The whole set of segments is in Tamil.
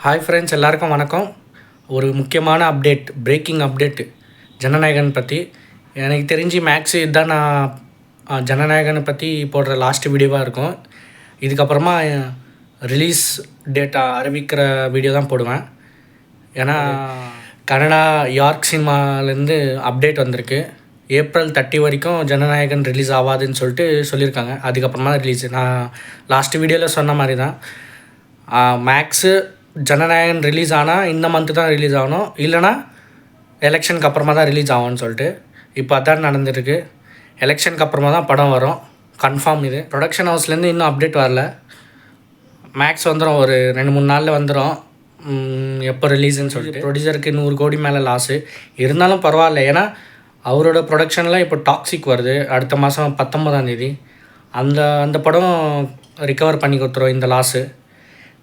ஹாய் ஃப்ரெண்ட்ஸ், எல்லாருக்கும் வணக்கம். ஒரு முக்கியமான அப்டேட், பிரேக்கிங் அப்டேட்டு ஜனநாயகன் பற்றி. எனக்கு தெரிஞ்சு மேக்ஸு இதுதான் நான் ஜனநாயகனை பற்றி போடுற லாஸ்ட் வீடியோவாக இருக்கும். இதுக்கப்புறமா ரிலீஸ் டேட்டா அறிவிக்கிற வீடியோ தான் போடுவேன். ஏன்னா கனடா யார்க் சினிமாலேருந்து அப்டேட் வந்திருக்கு. ஏப்ரல் 30 வரைக்கும் ஜனநாயகன் ரிலீஸ் ஆகாதுன்னு சொல்லியிருக்காங்க. அதுக்கப்புறமா ரிலீஸ். நான் லாஸ்ட் வீடியோவில் சொன்ன மாதிரி தான் மேக்ஸு ஜனநாயகன் ரிலீஸ் ஆனால் இந்த மந்த்து தான் ரிலீஸ் ஆகணும், இல்லைனா எலெக்ஷனுக்கு அப்புறமா தான் ரிலீஸ் ஆகும்னு சொல்லிட்டு இப்போ அதான் நடந்துருக்கு. எலெக்ஷனுக்கு அப்புறமா தான் படம் வரும், கன்ஃபார்ம். இது ப்ரொடக்ஷன் ஹவுஸ்லேருந்து இன்னும் அப்டேட் வரல. மேக்ஸ் வந்துடும், ஒரு 2-3 நாளில் வந்துடும் எப்போ ரிலீஸுன்னு சொல்லிட்டு. ப்ரொடியூசருக்கு 100 கோடி மேலே லாஸு. இருந்தாலும் பரவாயில்ல, ஏன்னா அவரோட ப்ரொடக்ஷனில் இப்போ டாக்ஸிக் வருது அடுத்த மாதம் 19ஆம் தேதி. அந்த படம் ரிகவர் பண்ணி கொடுத்துரும் இந்த லாஸு.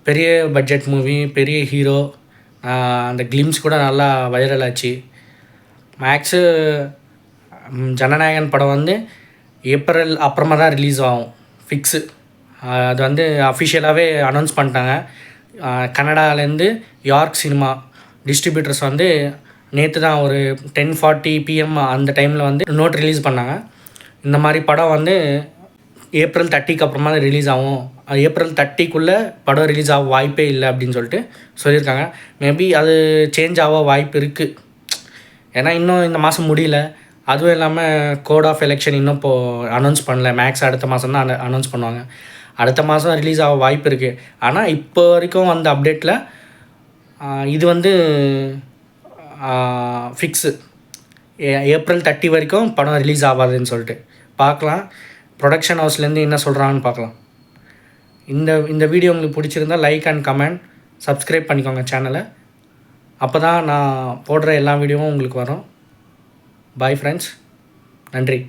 பெரிய பட்ஜெட் மூவி, பெரிய ஹீரோ, அந்த கிளிம்ஸ் கூட நல்லா வைரல் ஆச்சு. மேக்ஸு ஜனநாயகன் படம் ஏப்ரல் அப்புறமா தான் ரிலீஸ் ஆகும், ஃபிக்ஸு. அது அஃபிஷியலாகவே அனௌன்ஸ் பண்ணிட்டாங்க. கனடாலேருந்து யார்க் சினிமா டிஸ்ட்ரிபியூட்டர்ஸ் நேற்று தான் ஒரு 10:40 PM அந்த டைமில் நோட் ரிலீஸ் பண்ணாங்க. இந்த மாதிரி படம் ஏப்ரல் 30க்கு அப்புறமா தான் ரிலீஸ் ஆகும், ஏப்ரல் 30க்குள்ளே படம் ரிலீஸ் ஆக வாய்ப்பே இல்லை அப்படின்னு சொல்லியிருக்காங்க. மேபி அது சேஞ்ச் ஆக வாய்ப்பு இருக்குது, ஏன்னா இன்னும் இந்த மாதம் முடியல. அதுவும் இல்லாமல் கோட் ஆஃப் எலெக்ஷன் இன்னும் இப்போது அனௌன்ஸ் பண்ணல. மேக்ஸ் அடுத்த மாதம் தான் அனௌன்ஸ் பண்ணுவாங்க. அடுத்த மாதம் ரிலீஸ் ஆக வாய்ப்பு இருக்குது. ஆனால் இப்போ வரைக்கும் வந்த அப்டேட்டில் இது ஃபிக்ஸு, ஏப்ரல் 30 வரைக்கும் படம் ரிலீஸ் ஆகாதுன்னு சொல்லிட்டு. பார்க்கலாம் ப்ரொடக்ஷன் ஹவுஸ்லேருந்து என்ன சொல்கிறாங்கன்னு பார்க்கலாம். இந்த வீடியோ உங்களுக்கு பிடிச்சிருந்தால் லைக் அண்ட் கமெண்ட், சப்ஸ்கிரைப் பண்ணிக்கோங்க சேனலை. அப்போ தான் நான் போடுற எல்லா வீடியோவும் உங்களுக்கு வரும். பாய் ஃப்ரெண்ட்ஸ், நன்றி.